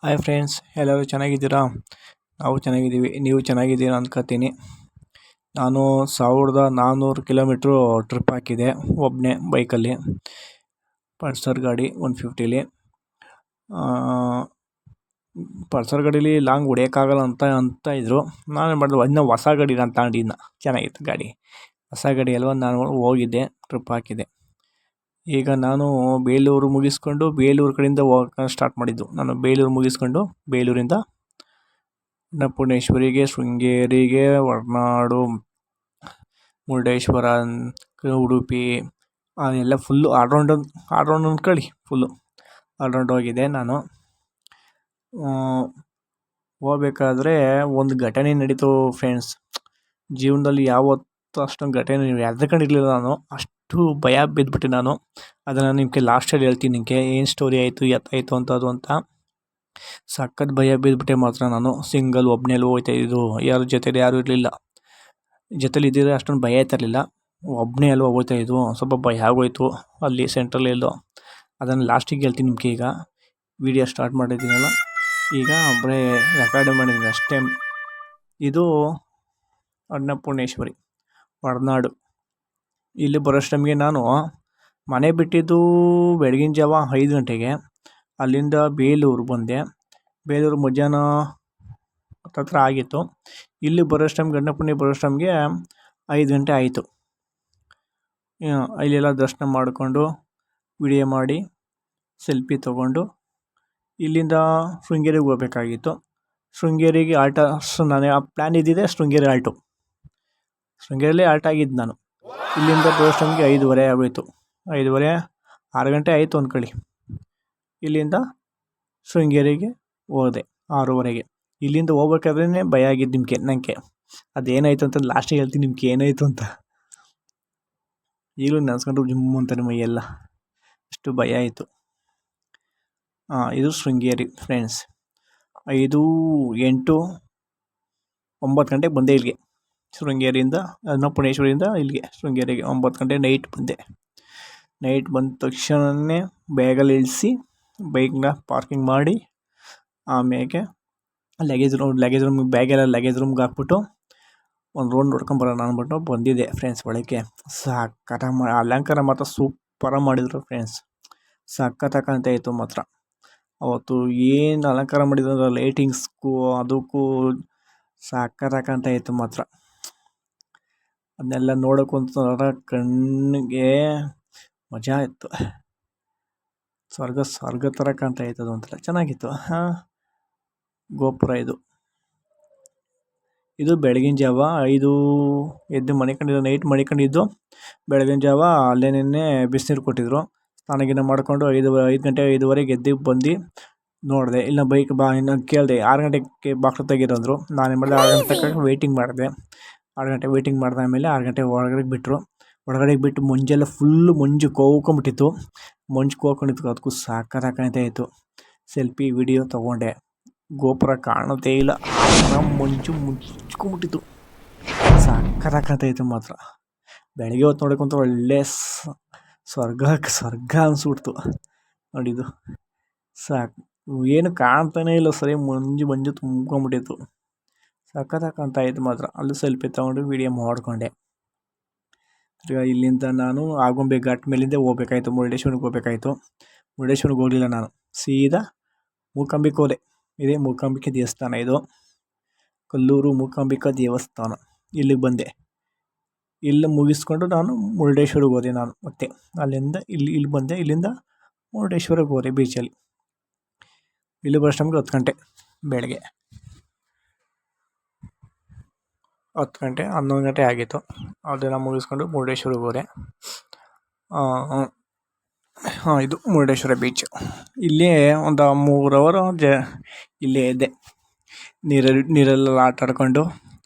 Hi friends, ಎಲ್ಲರೂ ಚೆನ್ನಾಗಿದ್ದೀರಾ? ನಾವು ಚೆನ್ನಾಗಿದ್ದೀವಿ. ನೀವು ಚೆನ್ನಾಗಿದ್ದೀರಾ ಅನ್ಕೋತೀನಿ. ನಾನು 1400 ಕಿಲೋಮೀಟ್ರು ಟ್ರಿಪ್ ಹಾಕಿದೆ ಒಬ್ಬನೇ ಬೈಕಲ್ಲಿ, ಪಲ್ಸರ್ ಗಾಡಿ 150ಲಿ. ಪಲ್ಸರ್ ಗಾಡೀಲಿ ಲಾಂಗ್ ಹೊಡಿಯೋಕ್ಕಾಗಲ್ಲ ಅಂತ ಇದ್ದರು. ನಾನೇನು ಮಾಡಿದೆ, ಇನ್ನೂ ಹೊಸ ಗಾಡಿ ನಾನು ತಗೊಂಡಿದ್ನ, ಚೆನ್ನಾಗಿತ್ತು ಗಾಡಿ. ಹೊಸ ಗಾಡಿ ಅಲ್ವ, ನಾನು ಹೋಗಿದ್ದೆ, ಟ್ರಿಪ್ ಹಾಕಿದ್ದೆ. ಈಗ ನಾನು ಬೇಲೂರು ಮುಗಿಸ್ಕೊಂಡು ಬೇಲೂರು ಕಡೆಯಿಂದ ಹೋಗೋಕೆ ಸ್ಟಾರ್ಟ್ ಮಾಡಿದ್ದು. ನಾನು ಬೇಲೂರು ಮುಗಿಸ್ಕೊಂಡು ಬೇಲೂರಿಂದ ಅನ್ನಪೂರ್ಣೇಶ್ವರಿಗೆ, ಶೃಂಗೇರಿಗೆ, ಹೊರನಾಡು, ಮುರುಡೇಶ್ವರ, ಉಡುಪಿ ಎಲ್ಲ ಫುಲ್ಲು ಆಲ್ರೌಂಡ್ ಅಂದ್ಕೊಳ್ಳಿ. ಫುಲ್ಲು ಆಲ್ರೌಂಡ್ ಹೋಗಿದ್ದೆ ನಾನು. ಹೋಗ್ಬೇಕಾದ್ರೆ ಒಂದು ಘಟನೆ ನಡೀತು ಫ್ರೆಂಡ್ಸ್. ಜೀವನದಲ್ಲಿ ಯಾವತ್ತೂ ಅಷ್ಟೊಂದು ಘಟನೆ ಹೆದ್ರ್ಕೊಂಡಿರ್ಲಿಲ್ಲ ನಾನು. ಅಷ್ಟು ಭಯ ಬಿದ್ದುಬಿಟ್ಟೆ ನಾನು. ಅದನ್ನು ನಿಮಗೆ ಲಾಸ್ಟಲ್ಲಿ ಹೇಳ್ತೀನಿ, ನಿಮಗೆ ಏನು ಸ್ಟೋರಿ ಆಯಿತು, ಎತ್ತಾಯಿತು ಅಂತ. ಸಖತ್ ಭಯ ಬಿದ್ದುಬಿಟ್ಟೆ ಮಾತ್ರ ನಾನು. ಸಿಂಗಲ್ ಒಬ್ಬನೇ ಹೋಗ್ತಾಯಿದ್ದು, ಯಾರ ಜೊತೆಲಿ ಯಾರೂ ಇರಲಿಲ್ಲ. ಜೊತೆಲಿ ಇದ್ದಿದ್ರೆ ಅಷ್ಟೊಂದು ಭಯ ಆಯ್ತಿರಲಿಲ್ಲ. ಒಬ್ಬನೇ ಅಲ್ವ ಹೋಗ್ತಾಯಿದ್ದು, ಸ್ವಲ್ಪ ಭಯ ಆಗೋಯ್ತು ಅಲ್ಲಿ ಸೆಂಟ್ರಲ್ಲಿ ಎಲ್ಲೋ. ಅದನ್ನು ಲಾಸ್ಟಿಗೆ ಹೇಳ್ತೀನಿ ನಿಮಗೆ. ಈಗ ವಿಡಿಯೋ ಸ್ಟಾರ್ಟ್ ಮಾಡಿದ್ದೀನಲ್ಲ, ಈಗ ಬರೀ ರೆಕಾರ್ಡ್ ಮಾಡಿದ್ದೀನಿ ಅಷ್ಟೇ. ಇದು ಅನ್ನಪೂರ್ಣೇಶ್ವರಿ, ಹೊರನಾಡು. ಇಲ್ಲಿ ಬರೋಷ್ಟೊತ್ತಿಗೆ ನಾನು ಮನೆ ಬಿಟ್ಟಿದ್ದು ಬೆಳಗಿನ ಜಾವ 5 ಗಂಟೆಗೆ. ಅಲ್ಲಿಂದ ಬೇಲೂರು ಬಂದೆ. ಬೇಲೂರು ಮಧ್ಯಾಹ್ನ ಹತ್ತತ್ರ ಆಗಿತ್ತು. ಇಲ್ಲಿ ಬರೋಷ್ಟೊತ್ತಿಗೆ, ಅನ್ನಪೂರ್ಣೆ ಬರೋಷ್ಟೊತ್ತಿಗೆ 5 ಗಂಟೆ ಆಯಿತು. ಇಲ್ಲೆಲ್ಲ ದರ್ಶನ ಮಾಡಿಕೊಂಡು, ವಿಡಿಯೋ ಮಾಡಿ, ಸೆಲ್ಫಿ ತೊಗೊಂಡು ಇಲ್ಲಿಂದ ಶೃಂಗೇರಿಗೆ ಹೋಗ್ಬೇಕಾಗಿತ್ತು. ಶೃಂಗೇರಿಗೆ ಆಲ್ಟ ನನಗೆ ಆ ಪ್ಲ್ಯಾನ್ ಇದ್ದಿದ್ದೆ, ಶೃಂಗೇರಿ ಆಲ್ಟು. ಶೃಂಗೇರಿಯಲ್ಲೇ ಆಲ್ಟ್ ಆಗಿದ್ದು ನಾನು. ಇಲ್ಲಿಂದ ಬರೋಷ್ಟೊತ್ತಿಗೆ 5:30 ಆಗೋಯಿತು. 5:30, 6 ಗಂಟೆ ಆಯಿತು ಅಂದ್ಕೊಳ್ಳಿ. ಇಲ್ಲಿಂದ ಶೃಂಗೇರಿಗೆ ಹೋದೆ 6:30ಗೆ. ಇಲ್ಲಿಂದ ಹೋಗ್ಬೇಕಾದ್ರೇ ಭಯ ಆಗಿದ್ದು ನನಗೆ. ಅದೇನಾಯಿತು ಅಂತ ಲಾಸ್ಟಿಗೆ ಹೇಳ್ತೀನಿ ನಿಮ್ಗೆ, ಏನಾಯಿತು ಅಂತ. ಈಗಲೂ ನೆನೆಸ್ಕೊಂಡ್ರು ಜುಮ್ ಅಂತಾನೆ ಮೈಯೆಲ್ಲ, ಅಷ್ಟು ಭಯ ಆಯಿತು. ಇದು ಶೃಂಗೇರಿ ಫ್ರೆಂಡ್ಸ್. 5, 8, 9 ಗಂಟೆಗೆ ಬಂದೆ ಇಲ್ಲಿಗೆ. ಶೃಂಗೇರಿಯಿಂದ, ಅನ್ನಪೂರ್ಣೇಶ್ವರಿಯಿಂದ ಇಲ್ಲಿಗೆ ಶೃಂಗೇರಿಗೆ 9 ಗಂಟೆ ನೈಟ್ ಬಂದೆ. ನೈಟ್ ಬಂದ ತಕ್ಷಣವೇ ಬ್ಯಾಗಲ್ಲಿ ಇಳಿಸಿ ಬೈಕ್ನ ಪಾರ್ಕಿಂಗ್ ಮಾಡಿ, ಆಮೇಲೆ ಲಗೇಜ್ ರೂಮ್ ಬ್ಯಾಗೆಲ್ಲ ಲಗೇಜ್ ರೂಮ್ಗೆ ಹಾಕ್ಬಿಟ್ಟು ಒಂದು ರೌಂಡ್ ನೋಡ್ಕೊಂಬರೋಣ ಅಂದ್ಬಿಟ್ಟು ಬಂದಿದ್ದೆ ಫ್ರೆಂಡ್ಸ್ ಒಳಗೆ. ಸಖತ್ತಾಗಿ ಅಲಂಕಾರ ಮಾತ್ರ ಸೂಪರಾಗಿ ಮಾಡಿದರು ಫ್ರೆಂಡ್ಸ್. ಸಖತ್ತಾಗಿ ಇತ್ತು ಮಾತ್ರ. ಅವತ್ತು ಏನು ಅಲಂಕಾರ ಮಾಡಿದ್ರು, ಲೈಟಿಂಗ್ಸ್ಗೂ ಅದಕ್ಕೂ ಸಖತ್ತಾಗಿ ಇತ್ತು ಮಾತ್ರ. ಅದನ್ನೆಲ್ಲ ನೋಡೋಕ್ಕಂತ ಕಣ್ಣಿಗೆ ಮಜಾ ಇತ್ತು. ಸ್ವರ್ಗ ಥರ ಕಾಣ್ತಾ ಇತ್ತು. ಅದೊಂಥರ ಚೆನ್ನಾಗಿತ್ತು. ಗೋಪುರ ಇದು ಬೆಳಗಿನ ಜಾವ 5 ಎದ್ದು ಮಣಿಕೊಂಡಿದ್ದು. ನೈಟ್ ಮಣಿಕೊಂಡಿದ್ದು. ಬೆಳಗಿನ ಜಾವ ಅಲ್ಲೇನೇ ಬಿಸಿನೀರು ಕೊಟ್ಟಿದ್ರು. ಸ್ನಾನ ಗೀನ ಮಾಡಿಕೊಂಡು 5 ಗಂಟೆ 5:30ಗೆ ಎದ್ದು ಬಂದು ನೋಡಿದೆ. ಇಲ್ಲ ಬೈಕ್ ಬಾ ಇನ್ನು ಕೇಳಿದೆ. 6 ಗಂಟೆಗೆ ಬಾಕ್ಲು ತೆಗೀರಂದರು. ನಾನೇನು ಮಾಡಿದೆ, 6 ಗಂಟೆ ತನಕ ವೆಯ್ಟಿಂಗ್ ಮಾಡಿದೆ. 6 ಗಂಟೆ ವೆಯ್ಟಿಂಗ್ ಮಾಡಿದಾದ್ಮೇಲೆ 6 ಗಂಟೆ ಒಳಗಡೆಗೆ ಬಿಟ್ಟರು. ಒಳಗಡೆಗೆ ಬಿಟ್ಟು ಮಂಜೆಲ್ಲ ಫುಲ್ಲು ಮಂಜು ಕೋವ್ಕೊಂಬಿಟ್ಟಿತ್ತು. ಮಂಜು ಕೋವ್ಕೊಂಡಿತ್ತು, ಅದಕ್ಕೂ ಸಖತ್ತಾಗಿ ಇತ್ತು. ಸೆಲ್ಫಿ ವಿಡಿಯೋ ತೊಗೊಂಡೆ. ಗೋಪುರ ಕಾಣೋದೇ ಇಲ್ಲ, ಮಂಜು ಮುಚ್ಕೊಂಬಿಟ್ಟಿತ್ತು. ಸಖತ್ತಾಗಿ ಇತ್ತು ಮಾತ್ರ. ಬೆಳಗ್ಗೆ ಹೊತ್ತು ನೋಡೋಕ್ಕಂತೂ ಒಳ್ಳೆ ಸ್ವರ್ಗ ಅನಿಸ್ಬಿಡ್ತು ನೋಡಿದ್ದು. ಏನು ಕಾಣ್ತಾನೇ ಇಲ್ಲ ಸರಿ, ಮಂಜು ತುಂಬ್ಕೊಂಬಿಟ್ಟಿತ್ತು. ಸಖತ್ತಾಗಿ ಇತ್ತು ಮಾತ್ರ. ಅಲ್ಲೂ ಸೆಲ್ಫಿ ತೊಗೊಂಡು ವಿಡಿಯೋ ಮಾಡಿಕೊಂಡೆ. ಈಗ ಇಲ್ಲಿಂದ ನಾನು ಆಗುಂಬೆ ಘಾಟ್ ಮೇಲಿಂದ ಹೋಗ್ಬೇಕಾಯ್ತು, ಮುರುಡೇಶ್ವರಿಗೆ ಹೋಗ್ಬೇಕಾಯ್ತು. ಮುರುಡೇಶ್ವರಿಗೆ ಹೋಗಲಿಲ್ಲ ನಾನು, ಸೀದಾ ಮೂಕಾಂಬಿಕೆ ಹೋದೆ. ಇದೇ ಮೂಕಾಂಬಿಕೆ ದೇವಸ್ಥಾನ ಇದು, ಕಲ್ಲೂರು ಮೂಕಾಂಬಿಕಾ ದೇವಸ್ಥಾನ. ಇಲ್ಲಿಗೆ ಬಂದೆ. ಇಲ್ಲಿ ಮುಗಿಸ್ಕೊಂಡು ನಾನು ಮುರುಡೇಶ್ವರಿಗೆ ಹೋದೆ. ನಾನು ಮತ್ತೆ ಅಲ್ಲಿಂದ ಇಲ್ಲಿ ಬಂದೆ. ಇಲ್ಲಿಂದ ಮುರುಡೇಶ್ವರಿಗೆ ಹೋದೆ ಬೀಚಲ್ಲಿ. ಇಲ್ಲಿ ಬರೋಷ್ಟೊತ್ತಿಗೆ 10 ಗಂಟೆ ಬೆಳಗ್ಗೆ. 10 ಗಂಟೆ 11 ಗಂಟೆ ಆಗಿತ್ತು. ಅದೆಲ್ಲ ಮುಗಿಸ್ಕೊಂಡು ಮುರುಡೇಶ್ವರಿಗೆ ಹೋದೆ. ಇದು ಮುರುಡೇಶ್ವರ ಬೀಚ್. ಇಲ್ಲೇ ಒಂದು 3 ಅವರ್ ಇಲ್ಲೇ ಇದ್ದೆ. ನೀರೆಲ್ಲ ಆಟ ಆಡ್ಕೊಂಡು,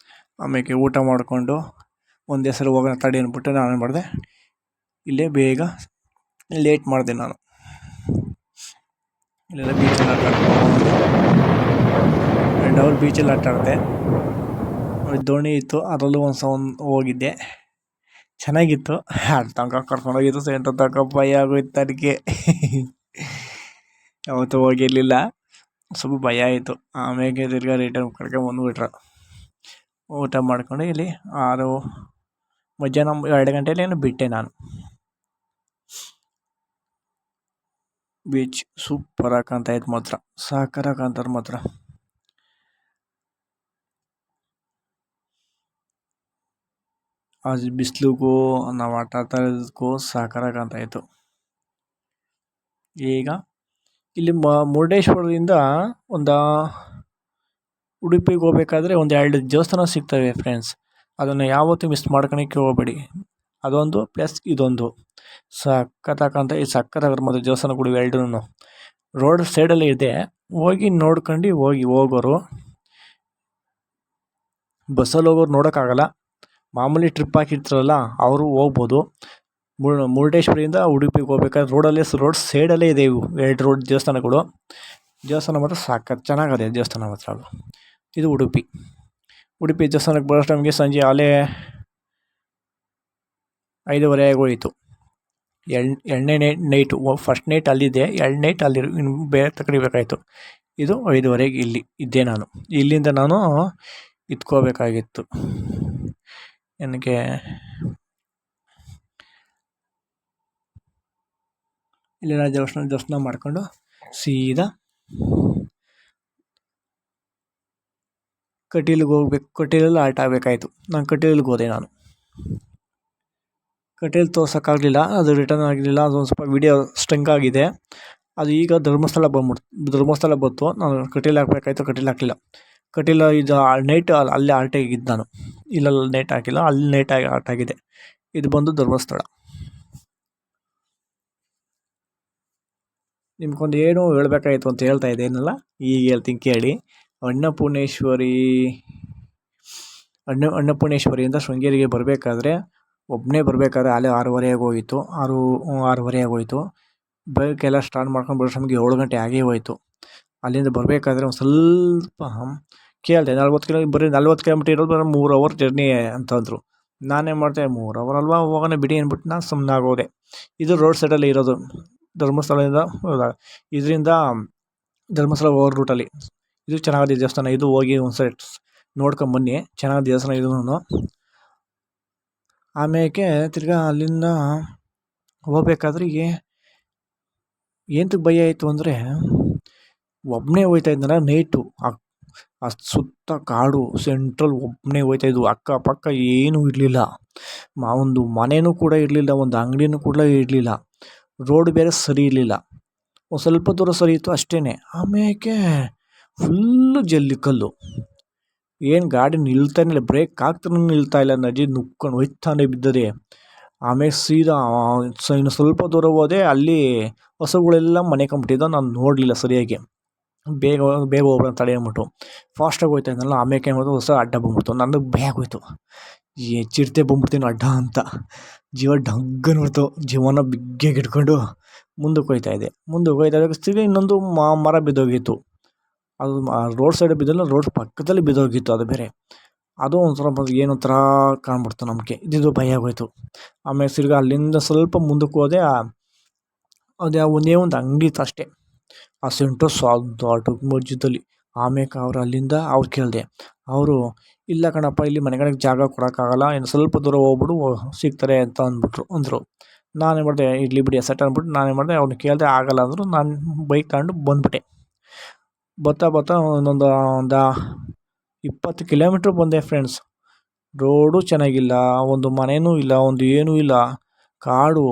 ಆಮೇಲೆ ಊಟ ಮಾಡಿಕೊಂಡು, ಒಂದೇ ಸಲ ಹೋಗೋಣ ತಡಿ ಅಂದ್ಬಿಟ್ಟು ನಾನೇನು ಮಾಡಿದೆ, ಇಲ್ಲೇ ಬೇಗ ಲೇಟ್ ಮಾಡಿದೆ ನಾನು. ಇಲ್ಲೆಲ್ಲ ಬೀಚಲ್ಲಿ ಆಟ ಆಡ್ಕೊಂಡು 2 ಅವರ್ ಬೀಚಲ್ಲಿ ಆಟ ಆಡಿದೆ. ದೋಣಿ ಇತ್ತು, ಅದರಲ್ಲೂ ಒಂದು ಹೋಗಿದ್ದೆ, ಚೆನ್ನಾಗಿತ್ತು. ಅಲ್ಲಿ ತನಕ ಕರ್ಕೊಂಡೋಗಿದ್ದು ಸೆಂಟ್ರ್ ತನಕ ಭಯ ಆಗೋಯ್ತು ನನಗೆ. ಯಾವತ್ತೂ ಹೋಗಿರಲಿಲ್ಲ. ಸ್ವಲ್ಪ ಭಯ ಆಯಿತು. ಆಮೇಲೆ ತಿರ್ಗಾ ರಿಟರ್ನ್ ಕರ್ಕೊಂಬಂದ್ಬಿಟ್ರು. ಊಟ ಮಾಡ್ಕೊಂಡು ಇಲ್ಲಿ ಮಧ್ಯಾಹ್ನ 2 ಗಂಟೆಲೇನೋ ಬಿಟ್ಟೆ ನಾನು. ಬೀಚ್ ಸೂಪರಾಗಿ ಕಾಣ್ತಾಯಿತ್ತು ಮಾತ್ರ, ಸಾಕತ್ತಾಗಿ ಕಾಣ್ತಾರೆ ಮಾತ್ರ. ಅದು ಬಿಸಿಲಿಗೂ ನಾವು ಆಟ ಆಡ್ತಾ ಇರೋದಕ್ಕೂ ಸಾಕತ್ತಾಗಿ ಕಾಣ್ತಾಯಿತ್ತು. ಈಗ ಇಲ್ಲಿ ಮುರುಡೇಶ್ವರದಿಂದ ಒಂದು ಉಡುಪಿಗೆ ಹೋಗ್ಬೇಕಾದ್ರೆ ಒಂದು 2 ದೇವಸ್ಥಾನ ಸಿಗ್ತವೆ ಫ್ರೆಂಡ್ಸ್. ಅದನ್ನು ಯಾವತ್ತೂ ಮಿಸ್ ಮಾಡ್ಕೊಳಕ್ಕೆ ಹೋಗಬೇಡಿ. ಅದೊಂದು ಪ್ಲಸ್ ಇದೊಂದು ಸಖತ್ತಾಗಿ ಈ ಸಖತ್ತಾಗಿರೋ ಮತ್ತು ದೇವಸ್ಥಾನಗಳು ಎರಡೂ ರೋಡ್ ಸೈಡಲ್ಲೇ ಇದೆ. ಹೋಗಿ ನೋಡ್ಕೊಂಡು ಹೋಗೋರು. ಬಸ್ಸಲ್ಲಿ ಹೋಗೋರು ನೋಡೋಕ್ಕಾಗಲ್ಲ. ಮಾಮೂಲಿ ಟ್ರಿಪ್ ಹಾಕಿರ್ತಾರಲ್ಲ ಅವರು ಹೋಗ್ಬೋದು. ಮುರುಡೇಶ್ವರದಿಂದ ಉಡುಪಿಗೆ ಹೋಗ್ಬೇಕಾದ್ರೆ ರೋಡ್ ಸೈಡಲ್ಲೇ ಇದೆ ಇವು 2 ದೇವಸ್ಥಾನಗಳು. ದೇವಸ್ಥಾನ ಮಾತ್ರ ಸಖತ್ ಚೆನ್ನಾಗಿದೆ ದೇವಸ್ಥಾನ ಮಾತ್ರ. ಇದು ಉಡುಪಿ ದೇವಸ್ಥಾನಕ್ಕೆ ಬರೋ ಟೈಮ್ಗೆ ಸಂಜೆ ಅಲ್ಲೇ 5:30 ಆಗೋಯಿತು. ಎರಡನೇ ನೈಟು ಫಸ್ಟ್ ನೈಟ್ ಅಲ್ಲಿದ್ದೆ, 2 ನೈಟ್ ಅಲ್ಲಿ ಇನ್ನು ಬೇರೆ ತಗೊಳ್ಬೇಕಾಯ್ತು. ಇದು 5:30ಗೆ ಇಲ್ಲಿ ಇದ್ದೆ ನಾನು. ಇಲ್ಲಿಂದ ನಾನು ಇತ್ಕೋಬೇಕಾಗಿತ್ತು ನನಗೆ. ಇಲ್ಲಿನ ದರ್ಶನ ಮಾಡ್ಕೊಂಡು ಸೀದಾ ಕಟೀಲಿಗೆ ಹೋಗ್ಬೇಕು. ಕಟೀಲಲ್ಲಿ ಆಲ್ಟ್ ಆಗಬೇಕಾಯ್ತು. ನಾನು ಕಟೀಲಿಗೆ ಹೋದೆ. ನಾನು ಕಟೀಲು ತೋರ್ಸೋಕ್ಕಾಗಲಿಲ್ಲ, ಅದು ರಿಟರ್ನ್ ಆಗಲಿಲ್ಲ. ಅದೊಂದು ಸ್ವಲ್ಪ ವೀಡಿಯೋ ಸ್ಟ್ರಿಂಗ್ ಆಗಿದೆ. ಅದು ಈಗ ಧರ್ಮಸ್ಥಳ ಬಂತು. ನಾನು ಕಟೀಲು ಹಾಕಬೇಕಾಯ್ತು, ಕಟೀಲು ಹಾಕಲಿಲ್ಲ. ಕಟೀಲು ಇದು ನೈಟ್ ಅಲ್ಲೇ ಆಲ್ಟ್ ಆಗಿದ್ದು ನಾನು. ಇಲ್ಲೆಲ್ಲ ನೈಟ್ ಹಾಕಿಲ್ಲ, ಅಲ್ಲಿ ನೈಟ್ ಆಲ್ಟ್ ಆಗಿದೆ. ಇದು ಬಂದು ಧರ್ಮಸ್ಥಳ. ನಿಮ್ಗೊಂದು ಏನು ಹೇಳ್ಬೇಕಾಯ್ತು ಅಂತ ಹೇಳ್ತಾ ಇದ್ದೇನಲ್ಲ, ಈಗ ಹೇಳ್ತೀನಿ ಕೇಳಿ. ಅನ್ನಪೂರ್ಣೇಶ್ವರಿಯಿಂದ ಶೃಂಗೇರಿಗೆ ಬರಬೇಕಾದ್ರೆ ಒಬ್ಬನೇ ಬರಬೇಕಾದ್ರೆ ಅಲ್ಲೇ 6:30 ಆಗೋಯಿತು. 6:30 ಆಗೋಯಿತು. ಬೈಕೆಲ್ಲ ಸ್ಟಾರ್ಟ್ ಮಾಡ್ಕೊಂಡು ಬರೋ ಟೈಮಿಗೆ 7 ಗಂಟೆ ಆಗೇ ಹೋಯಿತು. ಅಲ್ಲಿಂದ ಬರಬೇಕಾದ್ರೆ ಒಂದು ಸ್ವಲ್ಪ ಕೇಳಿದೆ, 40 ಕಿಲೋಮೀಟ್ರ್ ಇರೋದು, 3 ಅವರ್ ಜರ್ನಿ ಅಂತಂದರು. ನಾನೇನು ಮಾಡಿದೆ, 3 ಅವರ್ ಅಲ್ವಾ, ಹೋಗೋಣ ಬಿಡಿ ಅಂದ್ಬಿಟ್ಟು ನಾನು ಸುಮ್ಮನಾಗೋದೆ. ಇದು ರೋಡ್ ಸೈಡಲ್ಲಿ ಇರೋದು ಧರ್ಮಸ್ಥಳದಿಂದ. ಇದರಿಂದ ಧರ್ಮಸ್ಥಳ ಹೋಗೋ ರೂಟಲ್ಲಿ. ಇದು ಚೆನ್ನಾಗಿದೆ ದೇವಸ್ಥಾನ. ಇದು ಹೋಗಿ ಒಂದು ಸೈಡ್ ನೋಡ್ಕೊಂಬನ್ನಿ, ಚೆನ್ನಾಗಿದೆ ದೇವಸ್ಥಾನ ಇದೂ. ಆಮೇಲೆ ತಿರ್ಗಾ ಅಲ್ಲಿಂದ ಹೋಗ್ಬೇಕಾದ್ರೆ ಏನಕ್ಕೆ ಭಯ ಆಯಿತು ಅಂದರೆ, ಒಬ್ಬನೇ ಹೋಗ್ತಾ ಇದ್ನಲ್ಲ ನೈಟು. ಸುತ್ತ ಕಾಡು ಸೆಂಟ್ರಲ್ ಒಬ್ಬನೇ ಹೋಗ್ತಾಯಿದ್ದು. ಅಕ್ಕಪಕ್ಕ ಏನೂ ಇರಲಿಲ್ಲ. ಒಂದು ಮನೆಯೂ ಕೂಡ ಇರಲಿಲ್ಲ, ಒಂದು ಅಂಗಡಿನೂ ಕೂಡ ಇರಲಿಲ್ಲ. ರೋಡ್ ಬೇರೆ ಸರಿ ಇರಲಿಲ್ಲ. ಒಂದು ಸ್ವಲ್ಪ ದೂರ ಸರಿ ಇತ್ತು ಅಷ್ಟೇ. ಆಮೇಲೆ ಫುಲ್ಲು ಜಲ್ಲಿಕಲ್ಲು. ಏನು ಗಾಡಿ ನಿಲ್ತಾನೆ ಇಲ್ಲ, ಬ್ರೇಕ್ ಹಾಕ್ತಾನೂ ನಿಲ್ತಾ ಇಲ್ಲ. ನದಿ ನುಕ್ಕೊಂಡು ಹೋಯ್ತಾನೆ ಬಿದ್ದದೆ. ಆಮೇಲೆ ಸೀದಾ ಇನ್ನು ಸ್ವಲ್ಪ ದೂರ ಹೋದೆ, ಅಲ್ಲಿ ಹಸುಗಳೆಲ್ಲ ಮನೆಕೊಂಬಿಟ್ಟಿದ್ದು. ನಾನು ನೋಡಲಿಲ್ಲ ಸರಿಯಾಗಿ. ಬೇಗ ಹೋಗ್ಬಿಡೋಣ ತಡೆ ಅಂದ್ಬಿಟ್ಟು ಫಾಸ್ಟಾಗಿ ಹೋಗ್ತಾ ಇದ್ನಲ್ಲ. ಆಮೇಲೆ ಏನು ಮಾಡೋದು, ಹೊಸ ಅಡ್ಡ ಬಂದ್ಬಿಡ್ತು. ನನಗೆ ಭಯ ಆಗೋಯ್ತು, ಚಿರತೆ ಬಂದ್ಬಿಡ್ತೀನಿ ಅಡ್ಡ ಅಂತ. ಜೀವ ಡಗ್ಗನ್ಬಿಡ್ತು. ಜೀವನ ಬಿಗ್ಗೆಗೆ ಇಟ್ಕೊಂಡು ಮುಂದಕ್ಕೆ ಹೋಗ್ತಾಯಿದ್ದೆ. ತಿರ್ಗಿ ಇನ್ನೊಂದು ಮರ ಬಿದ್ದೋಗಿತ್ತು. ಅದು ರೋಡ್ ಸೈಡ್ ಬಿದ್ದಲ್ಲ, ರೋಡ್ ಪಕ್ಕದಲ್ಲಿ ಬಿದ್ದೋಗಿತ್ತು. ಅದು ಬೇರೆ ಅದು ಒಂದು ಸ್ವಲ್ಪ ಏನೊಂಥರ ಕಾಣ್ಬಿಡ್ತು ನಮಗೆ. ಇದು ಭಯ ಆಗೋಯ್ತು. ಆಮೇಲೆ ತಿರ್ಗಿ ಅಲ್ಲಿಂದ ಸ್ವಲ್ಪ ಮುಂದಕ್ಕೆ ಹೋದೆ. ಅದು ಒಂದೇ ಒಂದು ಅಂಗಡಿ ಇತ್ತು ಅಷ್ಟೇ, ಆ ಸೆಂಟ್ರ್ ದೊಡ್ಡ ಮಧ್ಯದಲ್ಲಿ. ಆಮೇಲೆ ಅಲ್ಲಿಂದ ಅವ್ರು ಕೇಳಿದೆ. ಅವರು, ಇಲ್ಲ ಕಣಪ್ಪ, ಇಲ್ಲಿ ಮನೆಗಳಿಗೆ ಜಾಗ ಕೊಡೋಕ್ಕಾಗಲ್ಲ, ಇನ್ನು ಸ್ವಲ್ಪ ದೂರ ಹೋಗ್ಬಿಡು, ಸಿಗ್ತಾರೆ ಅಂತ ಅಂದರು. ನಾನೇನು ಮಾಡಿದೆ, ಇರಲಿ ಬಿಡಿ ಸೆಟ್ ಅಂದ್ಬಿಟ್ಟು ನಾನೇನು ಮಾಡಿದೆ, ಅವ್ರನ್ನ ಕೇಳಿದೆ. ಆಗಲ್ಲ ಅಂದರು. ನಾನು ಬೈಕ್ ತಗೊಂಡು ಬಂದುಬಿಟ್ಟೆ. ಬರ್ತಾ ಒಂದು 20 ಕಿಲೋಮೀಟ್ರ್ ಬಂದೆ ಫ್ರೆಂಡ್ಸ್. ರೋಡು ಚೆನ್ನಾಗಿಲ್ಲ, ಒಂದು ಮನೆಯೂ ಇಲ್ಲ, ಒಂದು ಏನೂ ಇಲ್ಲ, ಕಾಡು.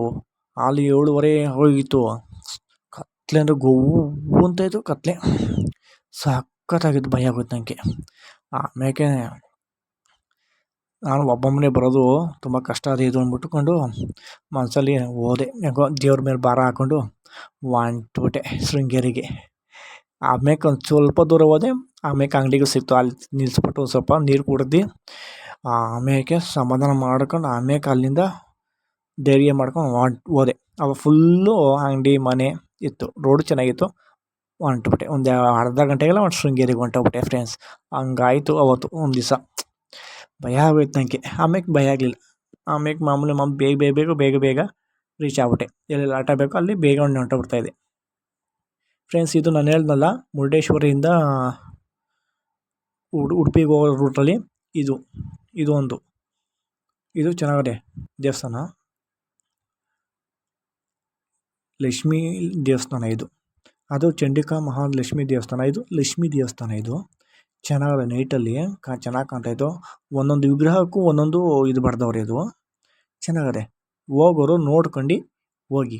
ಅಲ್ಲಿ 7:30 ಹೋಗಿತ್ತು. ಕತ್ಲೆ ಅಂದರೆ ಗೋವು ಅಂತ ಇತ್ತು ಕತ್ಲೆ. ಸಖತ್ತಾಗಿದ್ದು, ಭಯ ಆಗೋಯ್ತು ನನಗೆ. ಆಮೇಲೆ ನಾನು ಒಬ್ಬೊಬ್ಬನೇ ಬರೋದು ತುಂಬ ಕಷ್ಟ ಅದು ಇದು ಅಂದ್ಬಿಟ್ಟುಕೊಂಡು ಮನಸ್ಸಲ್ಲಿ ಹೋದೆ. ಯಾಕೋ ದೇವ್ರ ಮೇಲೆ ಭಾರ ಹಾಕ್ಕೊಂಡು ಹೊಂಟ್ಬಿಟ್ಟೆ ಶೃಂಗೇರಿಗೆ. ಆಮೇಲೆ ಒಂದು ಸ್ವಲ್ಪ ದೂರ ಹೋದೆ. ಆಮೇಲೆ ಅಂಗಡಿಗೂ ಸಿಕ್ತು. ಅಲ್ಲಿ ನಿಲ್ಲಿಸ್ಬಿಟ್ಟು ಒಂದು ಸ್ವಲ್ಪ ನೀರು ಕುಡ್ದು ಆಮೇಲೆ ಸಮಾಧಾನ ಮಾಡ್ಕೊಂಡು ಆಮೇಲೆ ಅಲ್ಲಿಂದ ಧೈರ್ಯ ಮಾಡ್ಕೊಂಡು ಹೋದೆ. ಅವಾಗ ಫುಲ್ಲು ಅಂಗಡಿ ಮನೆ ಇತ್ತು, ರೋಡು ಚೆನ್ನಾಗಿತ್ತು. ಹೊಂಟ್ಬಿಟ್ಟೆ. ಒಂದು ಅರ್ಧ ಗಂಟೆಗೆಲ್ಲ ಶೃಂಗೇರಿಗೆ ಹೊಂಟೋಗ್ಬಿಟ್ಟೆ ಫ್ರೆಂಡ್ಸ್. ಹಂಗಾಯಿತು ಅವತ್ತು ಒಂದು ದಿವಸ. ಭಯ ಆಗೋಯ್ತು ನನಗೆ. ಆಮೇಲೆ ಭಯ ಆಗಲಿಲ್ಲ. ಆಮೇಲೆ ಮಾಮೂಲಿ ಬೇಗ ರೀಚ್ ಆಗ್ಬಿಟ್ಟೆ. ಎಲ್ಲೆಲ್ಲಿ ಆಟ ಬೇಕೋ ಅಲ್ಲಿ ಬೇಗ ಹೊಂಟೋಗ್ಬಿಡ್ತಾಯಿದ್ದೆ ಫ್ರೆಂಡ್ಸ್, ಇದು ನಾನು ಹೇಳ್ದಲ್ಲ ಮುರುಡೇಶ್ವರದಿಂದ ಉಡುಪಿಗೆ ಹೋಗೋ ರೂಟಲ್ಲಿ ಇದು ಒಂದು ಇದು ಚೆನ್ನಾಗಿದೆ ದೇವಸ್ಥಾನ. ಲಕ್ಷ್ಮೀ ದೇವಸ್ಥಾನ ಇದು. ಅದು ಚಂಡಿಕಾ ಮಹಾಲಕ್ಷ್ಮಿ ದೇವಸ್ಥಾನ. ಇದು ಲಕ್ಷ್ಮೀ ದೇವಸ್ಥಾನ. ಇದು ಚೆನ್ನಾಗಿದೆ. ನೈಟಲ್ಲಿ ಚೆನ್ನಾಗಿ ಕಾಣ್ತಾಯಿತ್ತು. ಒಂದೊಂದು ವಿಗ್ರಹಕ್ಕೂ ಒಂದೊಂದು ಇದು ಬರ್ದವ್ರೆ. ಇದು ಚೆನ್ನಾಗಿದೆ. ಹೋಗೋರು ನೋಡ್ಕೊಂಡು ಹೋಗಿ.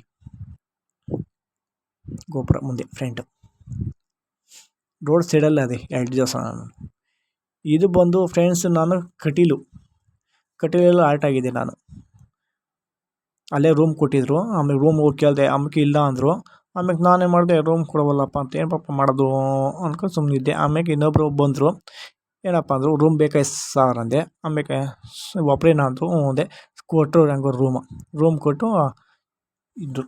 ಗೋಪುರ ಮುಂದೆ ಫ್ರಂಟ್ ರೋಡ್ ಸೈಡಲ್ಲೇ ಅದೇ 2 ದೇವಸ್ಥಾನ. ಇದು ಬಂದು ಫ್ರೆಂಡ್ಸ್, ನಾನು ಕಟೀಲಲ್ಲಿ ಆಲ್ಟ್ ಆಗಿದ್ದೆ ನಾನು. ಅಲ್ಲೇ ರೂಮ್ ಕೊಟ್ಟಿದ್ರು. ಆಮೇಲೆ ರೂಮ್ ಹೋಗಿ ಕೇಳಿದೆ, ಆಮೇಲೆ ಇಲ್ಲ ಅಂದರು. ಆಮೇಲೆ ನಾನೇನು ಮಾಡಿದೆ, ರೂಮ್ ಕೊಡವಲ್ಲಪ್ಪ ಅಂತ ಏನು ಪಾಪ ಮಾಡೋದು ಅಂದ್ಕೊಂಡು ಸುಮ್ಮನಿದ್ದೆ. ಆಮೇಲೆ ಇನ್ನೊಬ್ಬರು ಬಂದರು. ಏನಪ್ಪ ಅಂದರು, ರೂಮ್ ಬೇಕಾ ಸಾರ್ ಅಂದೆ. ಆಮೇಲೆ ಒಬ್ಬರೇನ ಅಂದರು. ಅಂದೆ. ಕೊಟ್ಟರು ನನಗೆ ರೂಮ್ ಕೊಟ್ಟು ಇದ್ದು